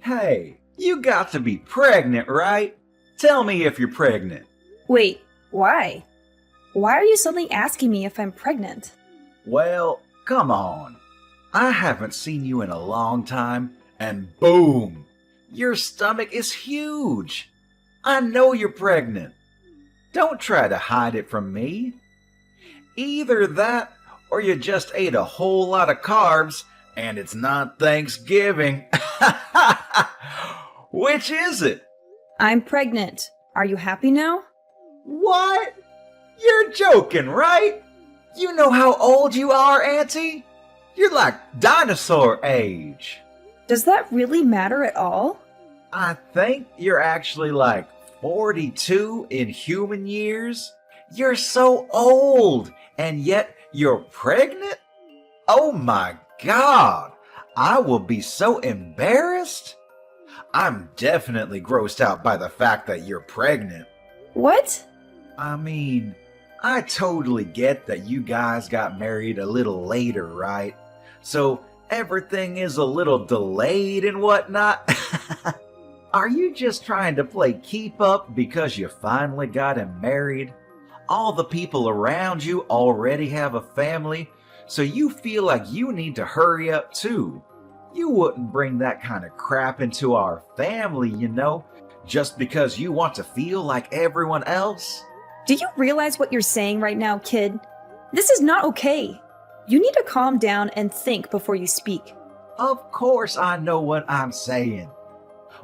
Hey, you got to be pregnant, right? Tell me if you're pregnant. Wait, why? Why are you suddenly asking me if I'm pregnant? Well, come on. I haven't seen you in a long time, and boom! Your stomach is huge. I know you're pregnant. Don't try to hide it from me. Either that, or you just ate a whole lot of carbs, and it's not Thanksgiving. Which is it? I'm pregnant. Are you happy now? What? You're joking, right? You know how old you are, Auntie? You're like dinosaur age. Does that really matter at all? I think you're actually like 42 in human years. You're so old, and yet you're pregnant? Oh my God! I will be so embarrassed. I'm definitely grossed out by the fact that you're pregnant. What? I mean, I totally get that you guys got married a little later, right? So everything is a little delayed and whatnot. Are you just trying to play keep up because you finally got him married? All the people around you already have a family, so you feel like you need to hurry up too. You wouldn't bring that kind of crap into our family, you know, just because you want to feel like everyone else. Do you realize what you're saying right now, kid? This is not okay. You need to calm down and think before you speak. Of course I know what I'm saying.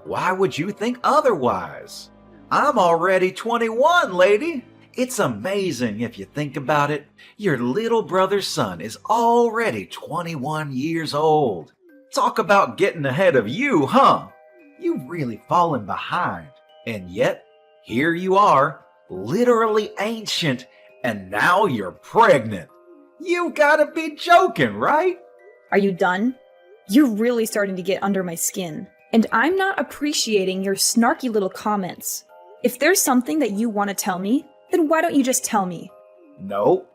Why would you think otherwise? I'm already 21, lady. It's amazing if you think about it. Your little brother's son is already 21 years old. Talk about getting ahead of you, huh? You've really fallen behind. And yet, here you are, literally ancient, and now you're pregnant. You gotta be joking, right? Are you done? You're really starting to get under my skin, and I'm not appreciating your snarky little comments. If there's something that you want to tell me, then why don't you just tell me? No.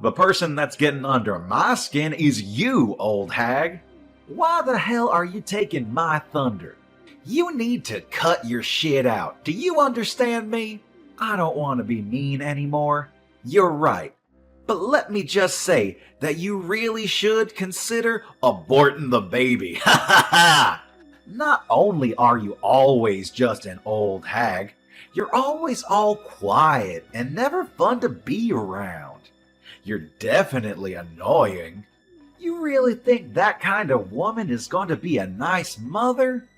The person that's getting under my skin is you, old hag. Why the hell are you taking my thunder? You need to cut your shit out. Do you understand me? I don't want to be mean anymore. You're right. But let me just say that you really should consider aborting the baby. Ha ha ha! Not only are you always just an old hag, you're always all quiet and never fun to be around. You're definitely annoying. You really think that kind of woman is going to be a nice mother?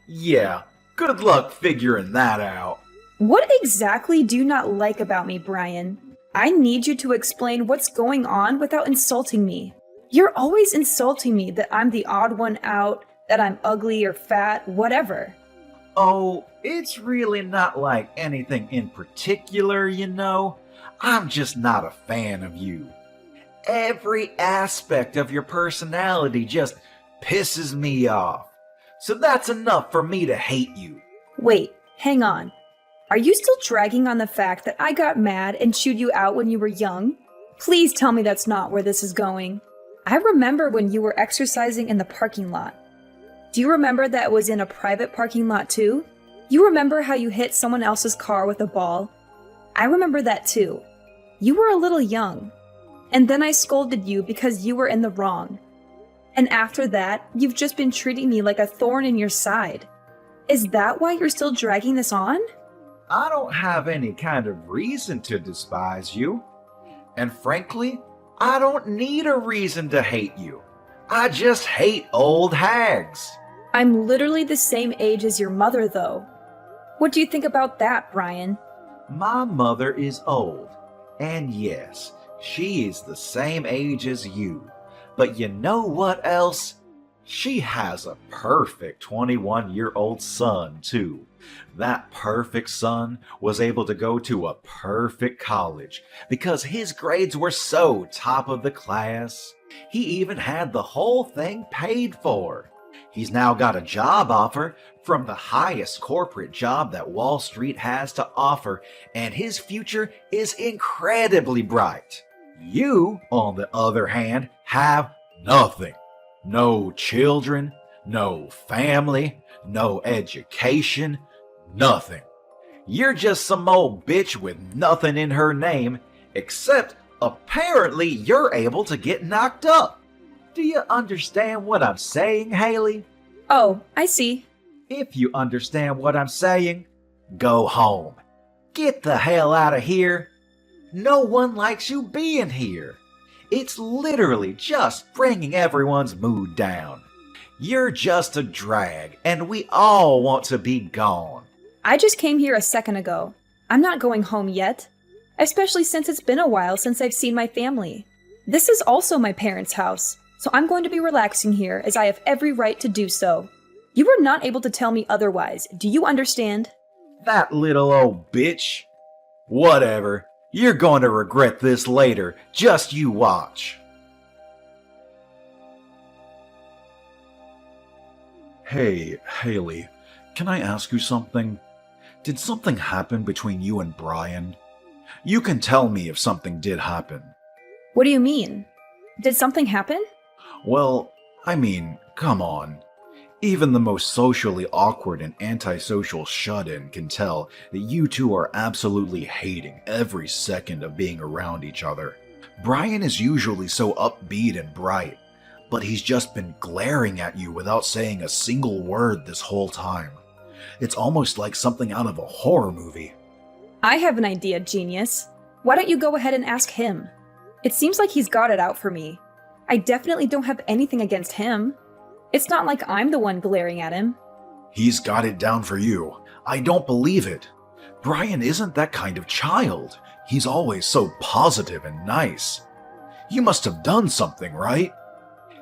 Yeah, good luck figuring that out. What exactly do you not like about me, Brian? I need you to explain what's going on without insulting me. You're always insulting me that I'm the odd one out, that I'm ugly or fat, whatever. Oh, it's really not like anything in particular, you know. I'm just not a fan of you. Every aspect of your personality just pisses me off. So that's enough for me to hate you. Wait, hang on. Are you still dragging on the fact that I got mad and chewed you out when you were young? Please tell me that's not where this is going. I remember when you were exercising in the parking lot. Do you remember that it was in a private parking lot too? You remember how you hit someone else's car with a ball? I remember that too. You were a little young. And then I scolded you because you were in the wrong. And after that, you've just been treating me like a thorn in your side. Is that why you're still dragging this on? I don't have any kind of reason to despise you. And frankly, I don't need a reason to hate you. I just hate old hags. I'm literally the same age as your mother, though. What do you think about that, Brian? My mother is old. And yes, she is the same age as you. But you know what else? She has a perfect 21-year-old son, too. That perfect son was able to go to a perfect college because his grades were so top of the class. He even had the whole thing paid for. He's now got a job offer from the highest corporate job that Wall Street has to offer, and his future is incredibly bright. You, on the other hand, have nothing. No children, No family, no education, nothing. You're just some old bitch with nothing in her name, except apparently you're able to get knocked up. Do you understand what I'm saying, Haley? Oh, I see. If you understand what I'm saying, go home. Get the hell out of here. No one likes you being here. It's literally just bringing everyone's mood down. You're just a drag, and we all want to be gone. I just came here a second ago. I'm not going home yet, especially since it's been a while since I've seen my family. This is also my parents' house, so I'm going to be relaxing here as I have every right to do so. You were not able to tell me otherwise. Do you understand? That little old bitch. Whatever. You're going to regret this later. Just you watch. Hey, Haley, can I ask you something? Did something happen between you and Brian? You can tell me if something did happen. What do you mean? Did something happen? Well, I mean, come on. Even the most socially awkward and antisocial shut-in can tell that you two are absolutely hating every second of being around each other. Brian is usually so upbeat and bright, but he's just been glaring at you without saying a single word this whole time. It's almost like something out of a horror movie. I have an idea, genius. Why don't you go ahead and ask him? It seems like he's got it out for me. I definitely don't have anything against him. It's not like I'm the one glaring at him. He's got it down for you. I don't believe it. Brian isn't that kind of child. He's always so positive and nice. You must have done something, right?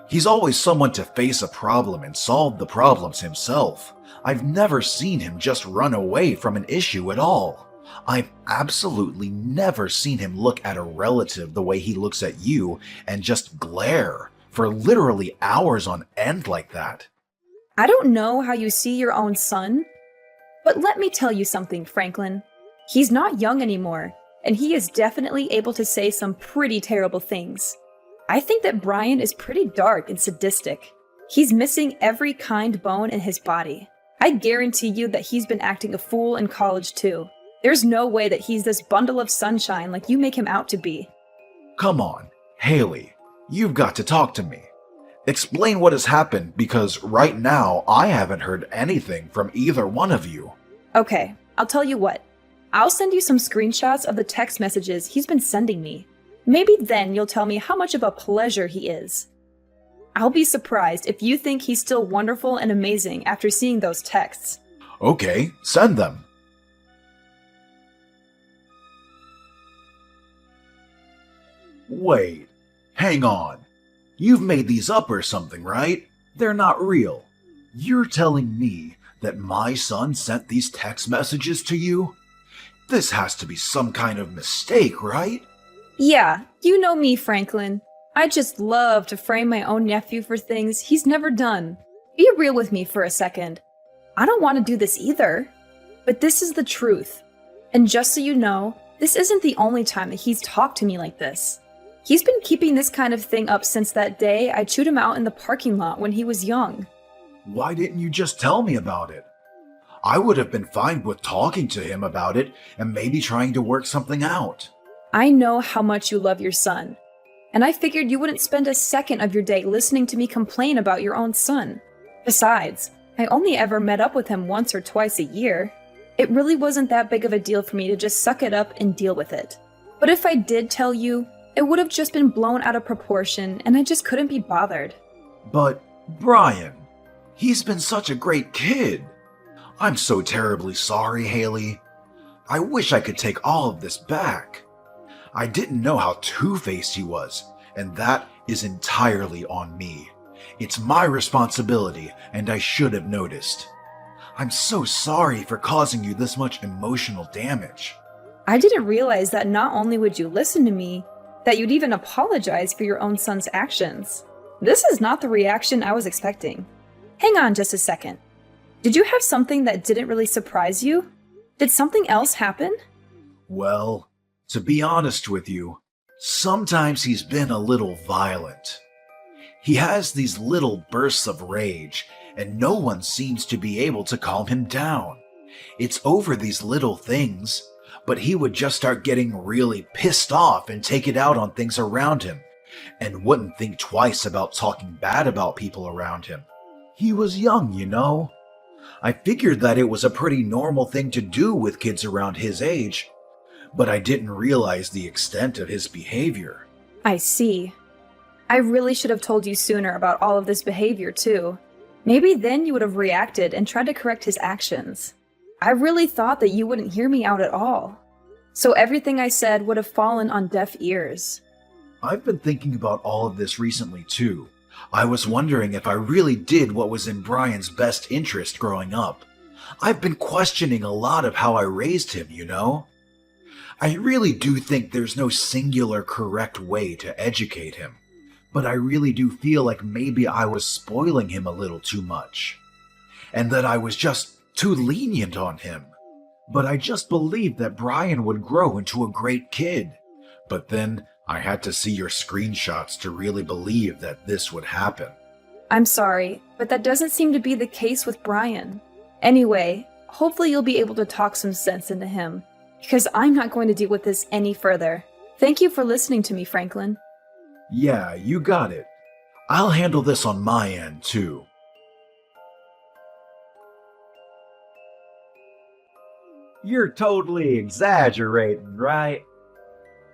He's always someone to face a problem and solve the problems himself. I've never seen him just run away from an issue at all. I've absolutely never seen him look at a relative the way he looks at you and just glare for literally hours on end like that. I don't know how you see your own son, but let me tell you something, Franklin. He's not young anymore, and he is definitely able to say some pretty terrible things. I think that Brian is pretty dark and sadistic. He's missing every kind bone in his body. I guarantee you that he's been acting a fool in college too. There's no way that he's this bundle of sunshine like you make him out to be. Come on, Haley. You've got to talk to me. Explain what has happened, because right now I haven't heard anything from either one of you. Okay, I'll tell you what. I'll send you some screenshots of the text messages he's been sending me. Maybe then you'll tell me how much of a pleasure he is. I'll be surprised if you think he's still wonderful and amazing after seeing those texts. Okay, send them. Wait. Hang on. You've made these up or something, right? They're not real. You're telling me that my son sent these text messages to you? This has to be some kind of mistake, right? Yeah, you know me, Franklin. I just love to frame my own nephew for things he's never done. Be real with me for a second. I don't want to do this either. But this is the truth. And just so you know, this isn't the only time that he's talked to me like this. He's been keeping this kind of thing up since that day I chewed him out in the parking lot when he was young. Why didn't you just tell me about it? I would have been fine with talking to him about it and maybe trying to work something out. I know how much you love your son, and I figured you wouldn't spend a second of your day listening to me complain about your own son. Besides, I only ever met up with him once or twice a year. It really wasn't that big of a deal for me to just suck it up and deal with it. But if I did tell you, it would have just been blown out of proportion, and I just couldn't be bothered. But, Brian, he's been such a great kid. I'm so terribly sorry, Haley. I wish I could take all of this back. I didn't know how two-faced he was, and that is entirely on me. It's my responsibility, and I should have noticed. I'm so sorry for causing you this much emotional damage. I didn't realize that not only would you listen to me, that you'd even apologize for your own son's actions. This is not the reaction I was expecting. Hang on just a second. Did you have something that didn't really surprise you? Did something else happen? Well, to be honest with you, sometimes he's been a little violent. He has these little bursts of rage, and no one seems to be able to calm him down. It's over these little things, but he would just start getting really pissed off and take it out on things around him, and wouldn't think twice about talking bad about people around him. He was young, you know. I figured that it was a pretty normal thing to do with kids around his age, but I didn't realize the extent of his behavior. I see. I really should have told you sooner about all of this behavior, too. Maybe then you would have reacted and tried to correct his actions. I really thought that you wouldn't hear me out at all. So everything I said would have fallen on deaf ears. I've been thinking about all of this recently, too. I was wondering if I really did what was in Brian's best interest growing up. I've been questioning a lot of how I raised him, you know? I really do think there's no singular correct way to educate him, but I really do feel like maybe I was spoiling him a little too much, and that I was just too lenient on him. But I just believed that Brian would grow into a great kid. But then I had to see your screenshots to really believe that this would happen. I'm sorry, but that doesn't seem to be the case with Brian. Anyway, hopefully you'll be able to talk some sense into him, because I'm not going to deal with this any further. Thank you for listening to me, Franklin. Yeah, you got it. I'll handle this on my end, too. You're totally exaggerating, right?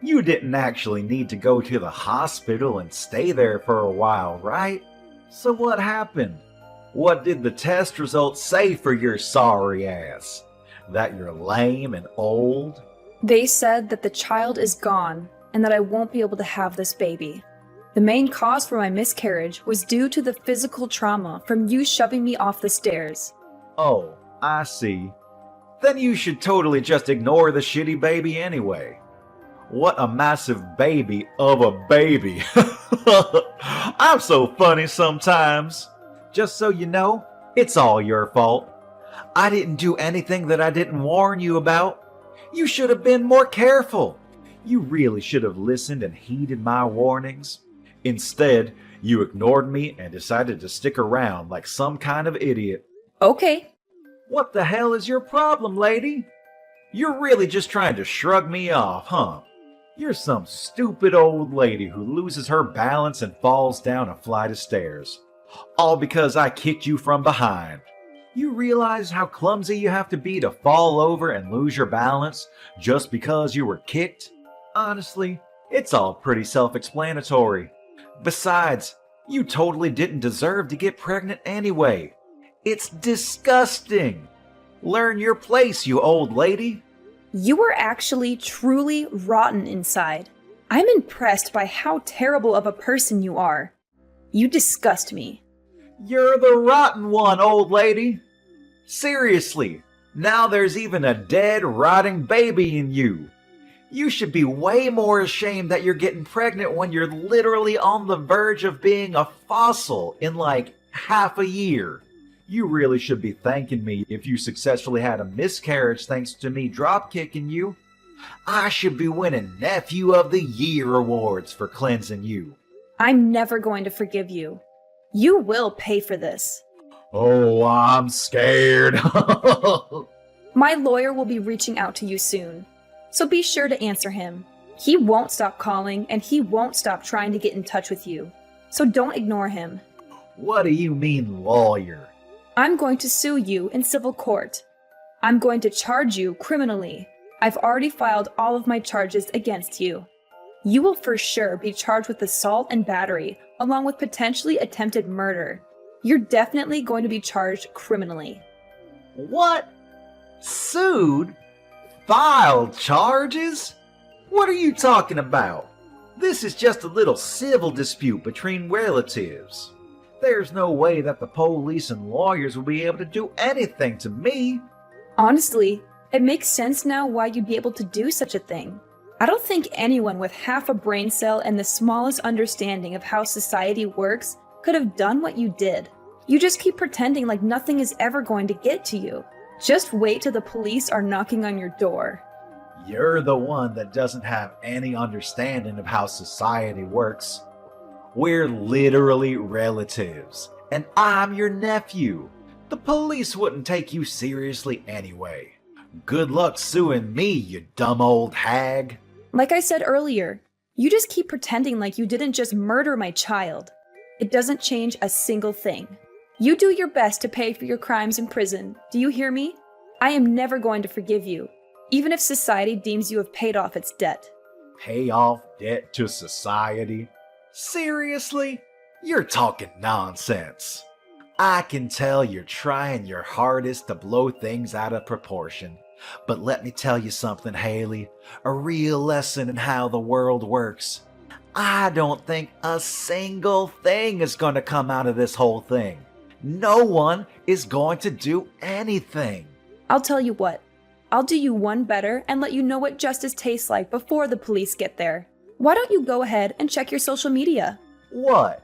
You didn't actually need to go to the hospital and stay there for a while, right? So what happened? What did the test results say for your sorry ass? That you're lame and old? They said that the child is gone and that I won't be able to have this baby. The main cause for my miscarriage was due to the physical trauma from you shoving me off the stairs. Oh, I see. Then you should totally just ignore the shitty baby anyway. What a massive baby of a baby. I'm so funny sometimes. Just so you know, it's all your fault. I didn't do anything that I didn't warn you about. You should have been more careful. You really should have listened and heeded my warnings. Instead, you ignored me and decided to stick around like some kind of idiot. Okay. What the hell is your problem, lady? You're really just trying to shrug me off, huh? You're some stupid old lady who loses her balance and falls down a flight of stairs. All because I kicked you from behind. You realize how clumsy you have to be to fall over and lose your balance just because you were kicked? Honestly, it's all pretty self-explanatory. Besides, you totally didn't deserve to get pregnant anyway. It's disgusting. Learn your place, you old lady. You are actually truly rotten inside. I'm impressed by how terrible of a person you are. You disgust me. You're the rotten one, old lady. Seriously, now there's even a dead, rotting baby in you. You should be way more ashamed that you're getting pregnant when you're literally on the verge of being a fossil in like half a year. You really should be thanking me if you successfully had a miscarriage thanks to me drop-kicking you. I should be winning Nephew of the Year awards for cleansing you. I'm never going to forgive you. You will pay for this. Oh, I'm scared. My lawyer will be reaching out to you soon, so be sure to answer him. He won't stop calling and he won't stop trying to get in touch with you, so don't ignore him. What do you mean, lawyer? I'm going to sue you in civil court. I'm going to charge you criminally. I've already filed all of my charges against you. You will for sure be charged with assault and battery, along with potentially attempted murder. You're definitely going to be charged criminally. What? Sued? Filed charges? What are you talking about? This is just a little civil dispute between relatives. There's no way that the police and lawyers will be able to do anything to me. Honestly, it makes sense now why you'd be able to do such a thing. I don't think anyone with half a brain cell and the smallest understanding of how society works could have done what you did. You just keep pretending like nothing is ever going to get to you. Just wait till the police are knocking on your door. You're the one that doesn't have any understanding of how society works. We're literally relatives, And I'm your nephew. The police wouldn't take you seriously anyway. Good luck suing me, you dumb old hag. Like I said earlier, you just keep pretending like you didn't just murder my child. It doesn't change a single thing. You do your best to pay for your crimes in prison. Do you hear me? I am never going to forgive you, even if society deems you have paid off its debt. Pay off debt to society? Seriously? You're talking nonsense. I can tell you're trying your hardest to blow things out of proportion. But let me tell you something, Haley. A real lesson in how the world works. I don't think a single thing is going to come out of this whole thing. No one is going to do anything. I'll tell you what. I'll do you one better and let you know what justice tastes like before the police get there. Why don't you go ahead and check your social media? What?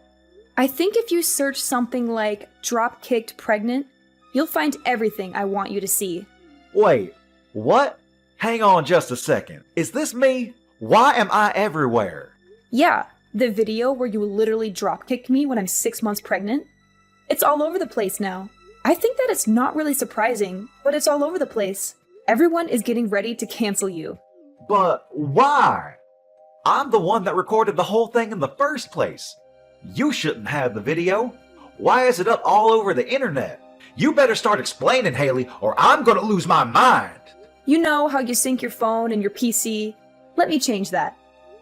I think if you search something like drop-kicked pregnant, you'll find everything I want you to see. Wait, what? Hang on just a second. Is this me? Why am I everywhere? Yeah, the video where you literally drop-kicked me when I'm 6 months pregnant. It's all over the place now. I think that it's not really surprising, but it's all over the place. Everyone is getting ready to cancel you. But why? I'm the one that recorded the whole thing in the first place. You shouldn't have the video. Why is it up all over the internet? You better start explaining, Haley, or I'm gonna lose my mind. You know how you sync your phone and your PC? Let me change that.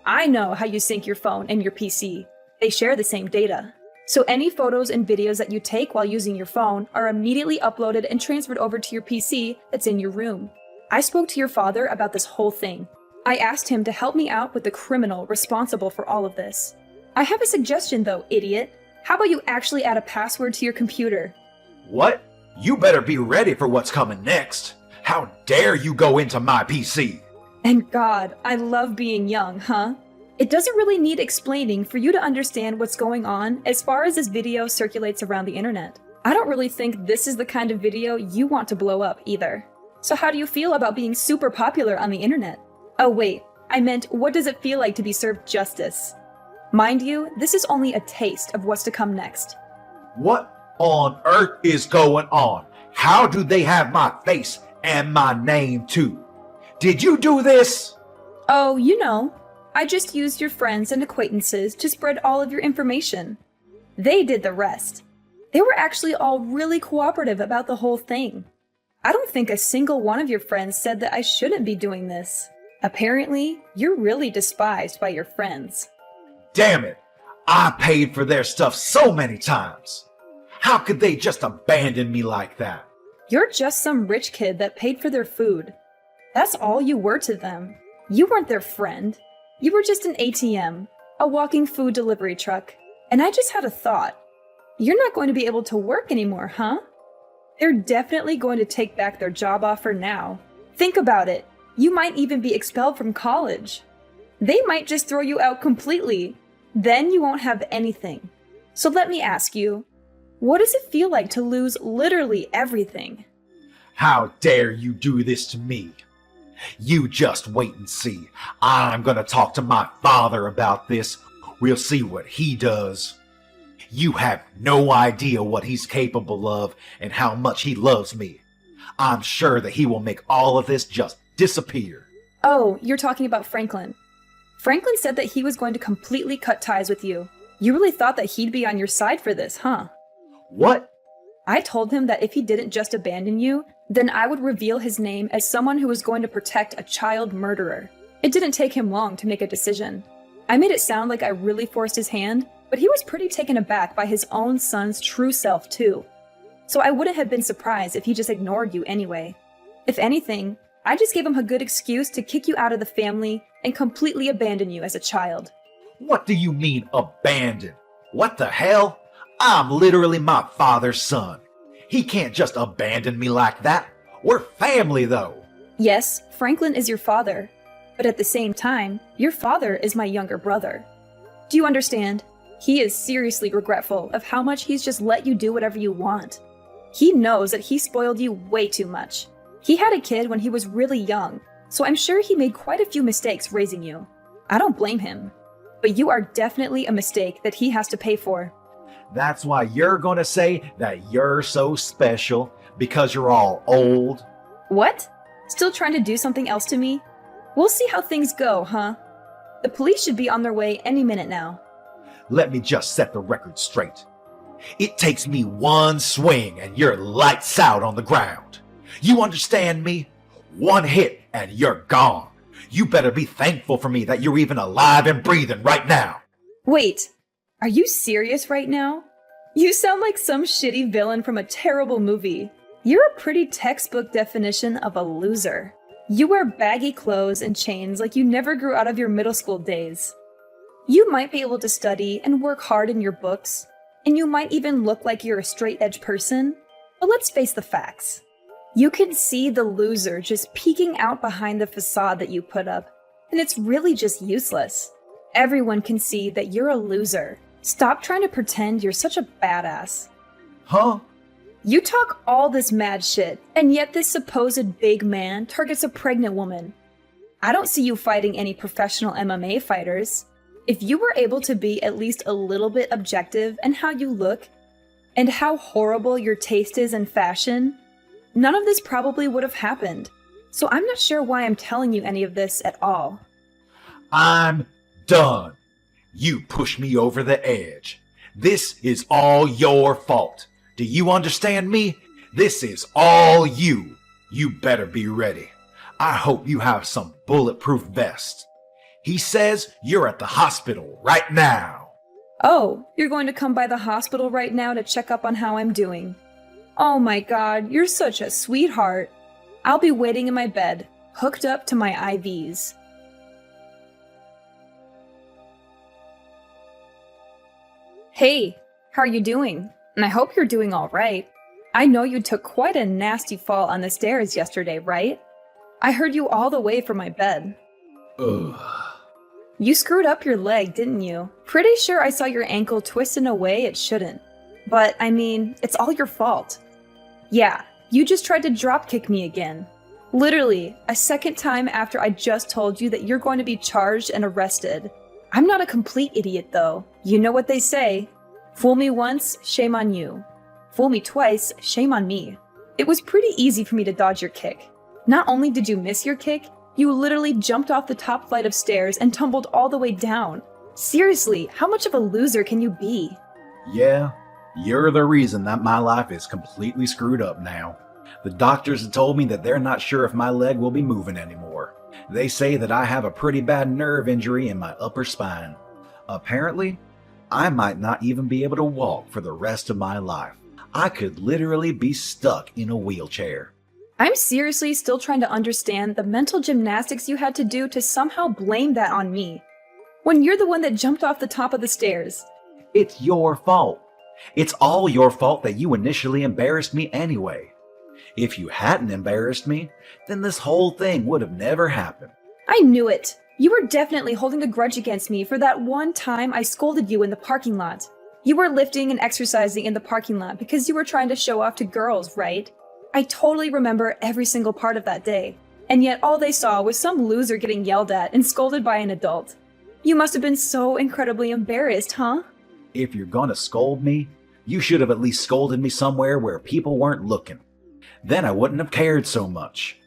I know how you sync your phone and your PC. They share the same data. So any photos and videos that you take while using your phone are immediately uploaded and transferred over to your PC that's in your room. I spoke to your father about this whole thing. I asked him to help me out with the criminal responsible for all of this. I have a suggestion though, idiot. How about you actually add a password to your computer? What? You better be ready for what's coming next. How dare you go into my PC? And God, I love being young, huh? It doesn't really need explaining for you to understand what's going on as far as this video circulates around the internet. I don't really think this is the kind of video you want to blow up either. So how do you feel about being super popular on the internet? Oh wait, I meant what does it feel like to be served justice? Mind you, this is only a taste of what's to come next. What on earth is going on? How do they have my face and my name too? Did you do this? Oh, you know, I just used your friends and acquaintances to spread all of your information. They did the rest. They were actually all really cooperative about the whole thing. I don't think a single one of your friends said that I shouldn't be doing this. Apparently, you're really despised by your friends. Damn it! I paid for their stuff so many times. How could they just abandon me like that? You're just some rich kid that paid for their food. That's all you were to them. You weren't their friend. You were just an ATM, a walking food delivery truck. And I just had a thought. You're not going to be able to work anymore, huh? They're definitely going to take back their job offer now. Think about it. You might even be expelled from college. They might just throw you out completely. Then you won't have anything. So let me ask you, what does it feel like to lose literally everything? How dare you do this to me? You just wait and see. I'm gonna talk to my father about this. We'll see what he does. You have no idea what he's capable of and how much he loves me. I'm sure that he will make all of this just disappear. Oh, you're talking about Franklin. Franklin said that he was going to completely cut ties with you. You really thought that he'd be on your side for this, huh? What? I told him that if he didn't just abandon you, then I would reveal his name as someone who was going to protect a child murderer. It didn't take him long to make a decision. I made it sound like I really forced his hand, but he was pretty taken aback by his own son's true self too. So I wouldn't have been surprised if he just ignored you anyway. If anything, I just gave him a good excuse to kick you out of the family and completely abandon you as a child. What do you mean, abandon? What the hell? I'm literally my father's son. He can't just abandon me like that. We're family, though. Yes, Franklin is your father, but at the same time, your father is my younger brother. Do you understand? He is seriously regretful of how much he's just let you do whatever you want. He knows that he spoiled you way too much. He had a kid when he was really young, so I'm sure he made quite a few mistakes raising you. I don't blame him, but you are definitely a mistake that he has to pay for. That's why you're gonna say that you're so special because you're all old. What? Still trying to do something else to me? We'll see how things go, huh? The police should be on their way any minute now. Let me just set the record straight. It takes me one swing and you're lights out on the ground. You understand me? One hit and you're gone. You better be thankful for me that you're even alive and breathing right now. Wait, are you serious right now? You sound like some shitty villain from a terrible movie. You're a pretty textbook definition of a loser. You wear baggy clothes and chains like you never grew out of your middle school days. You might be able to study and work hard in your books, and you might even look like you're a straight-edge person, but let's face the facts. You can see the loser just peeking out behind the facade that you put up, and it's really just useless. Everyone can see that you're a loser. Stop trying to pretend you're such a badass. Huh? You talk all this mad shit, and yet this supposed big man targets a pregnant woman. I don't see you fighting any professional MMA fighters. If you were able to be at least a little bit objective in how you look, and how horrible your taste is in fashion, none of this probably would have happened. So I'm not sure why I'm telling you any of this at all. I'm done. You pushed me over the edge. This is all your fault. Do you understand me? This is all you. You better be ready. I hope you have some bulletproof vest. He says you're at the hospital right now. Oh, you're going to come by the hospital right now to check up on how I'm doing. Oh my god, you're such a sweetheart. I'll be waiting in my bed, hooked up to my IVs. Hey, how are you doing? And I hope you're doing all right. I know you took quite a nasty fall on the stairs yesterday, right? I heard you all the way from my bed. Ugh. You screwed up your leg, didn't you? Pretty sure I saw your ankle twist in a way it shouldn't. But, I mean, it's all your fault. Yeah, you just tried to dropkick me again. Literally, a second time after I just told you that you're going to be charged and arrested. I'm not a complete idiot, though. You know what they say. Fool me once, shame on you. Fool me twice, shame on me. It was pretty easy for me to dodge your kick. Not only did you miss your kick, you literally jumped off the top flight of stairs and tumbled all the way down. Seriously, how much of a loser can you be? Yeah, you're the reason that my life is completely screwed up now. The doctors have told me that they're not sure if my leg will be moving anymore. They say that I have a pretty bad nerve injury in my upper spine. Apparently, I might not even be able to walk for the rest of my life. I could literally be stuck in a wheelchair. I'm seriously still trying to understand the mental gymnastics you had to do to somehow blame that on me, when you're the one that jumped off the top of the stairs. It's your fault. It's all your fault that you initially embarrassed me anyway. If you hadn't embarrassed me, then this whole thing would have never happened. I knew it. You were definitely holding a grudge against me for that one time I scolded you in the parking lot. You were lifting and exercising in the parking lot because you were trying to show off to girls, right? I totally remember every single part of that day. And yet all they saw was some loser getting yelled at and scolded by an adult. You must have been so incredibly embarrassed, huh? If you're gonna scold me, you should have at least scolded me somewhere where people weren't looking. Then I wouldn't have cared so much.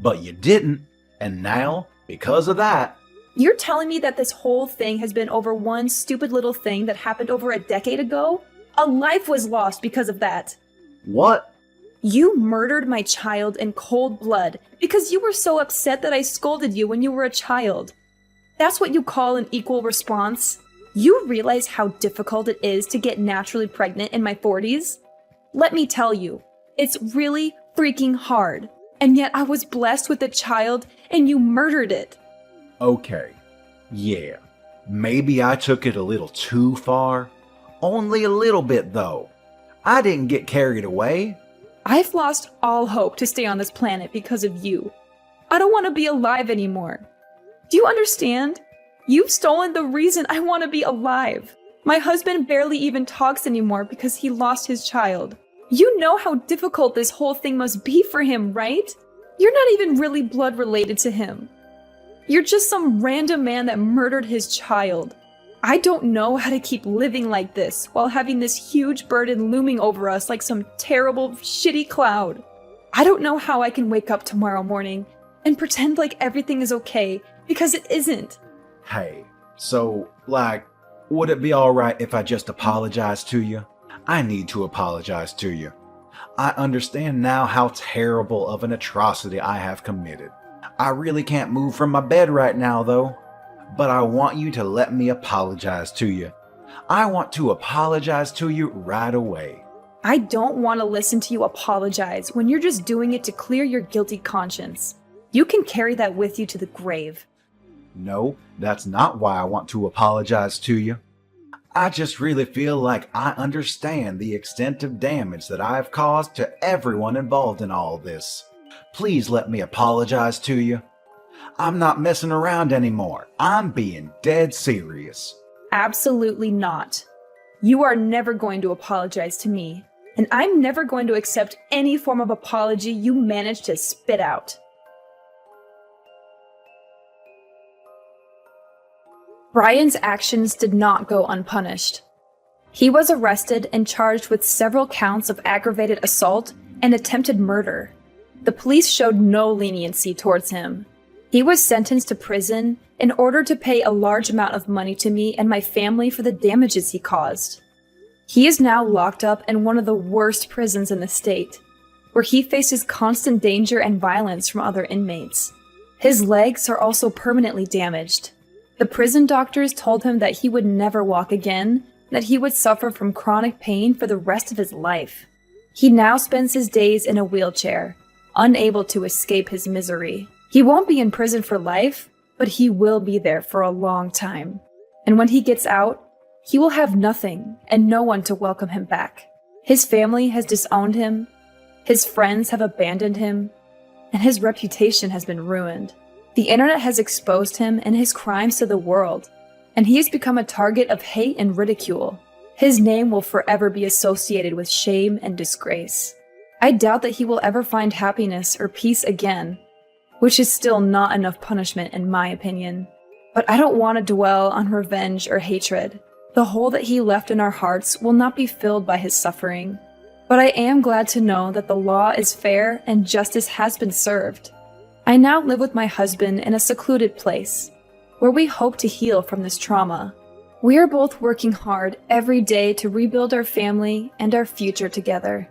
But you didn't, and now, because of that... You're telling me that this whole thing has been over one stupid little thing that happened over a decade ago? A life was lost because of that. What? You murdered my child in cold blood because you were so upset that I scolded you when you were a child. That's what you call an equal response? You realize how difficult it is to get naturally pregnant in my 40s? Let me tell you, it's really freaking hard. And yet I was blessed with a child and you murdered it. Okay, yeah, maybe I took it a little too far. Only a little bit though. I didn't get carried away. I've lost all hope to stay on this planet because of you. I don't want to be alive anymore. Do you understand? You've stolen the reason I want to be alive. My husband barely even talks anymore because he lost his child. You know how difficult this whole thing must be for him, right? You're not even really blood related to him. You're just some random man that murdered his child. I don't know how to keep living like this while having this huge burden looming over us like some terrible, shitty cloud. I don't know how I can wake up tomorrow morning and pretend like everything is okay, because it isn't. Hey, so, would it be alright if I just apologize to you? I need to apologize to you. I understand now how terrible of an atrocity I have committed. I really can't move from my bed right now, though. But I want you to let me apologize to you. I want to apologize to you right away. I don't want to listen to you apologize when you're just doing it to clear your guilty conscience. You can carry that with you to the grave. No, that's not why I want to apologize to you. I just really feel like I understand the extent of damage that I've caused to everyone involved in all this. Please let me apologize to you. I'm not messing around anymore. I'm being dead serious. Absolutely not. You are never going to apologize to me, and I'm never going to accept any form of apology you manage to spit out. Brian's actions did not go unpunished. He was arrested and charged with several counts of aggravated assault and attempted murder. The police showed no leniency towards him. He was sentenced to prison in order to pay a large amount of money to me and my family for the damages he caused. He is now locked up in one of the worst prisons in the state, where he faces constant danger and violence from other inmates. His legs are also permanently damaged. The prison doctors told him that he would never walk again, and that he would suffer from chronic pain for the rest of his life. He now spends his days in a wheelchair, unable to escape his misery. He won't be in prison for life, but he will be there for a long time. And when he gets out, he will have nothing and no one to welcome him back. His family has disowned him, his friends have abandoned him, and his reputation has been ruined. The internet has exposed him and his crimes to the world, and he has become a target of hate and ridicule. His name will forever be associated with shame and disgrace. I doubt that he will ever find happiness or peace again, which is still not enough punishment in my opinion. But I don't want to dwell on revenge or hatred. The hole that he left in our hearts will not be filled by his suffering. But I am glad to know that the law is fair and justice has been served. I now live with my husband in a secluded place, where we hope to heal from this trauma. We are both working hard every day to rebuild our family and our future together.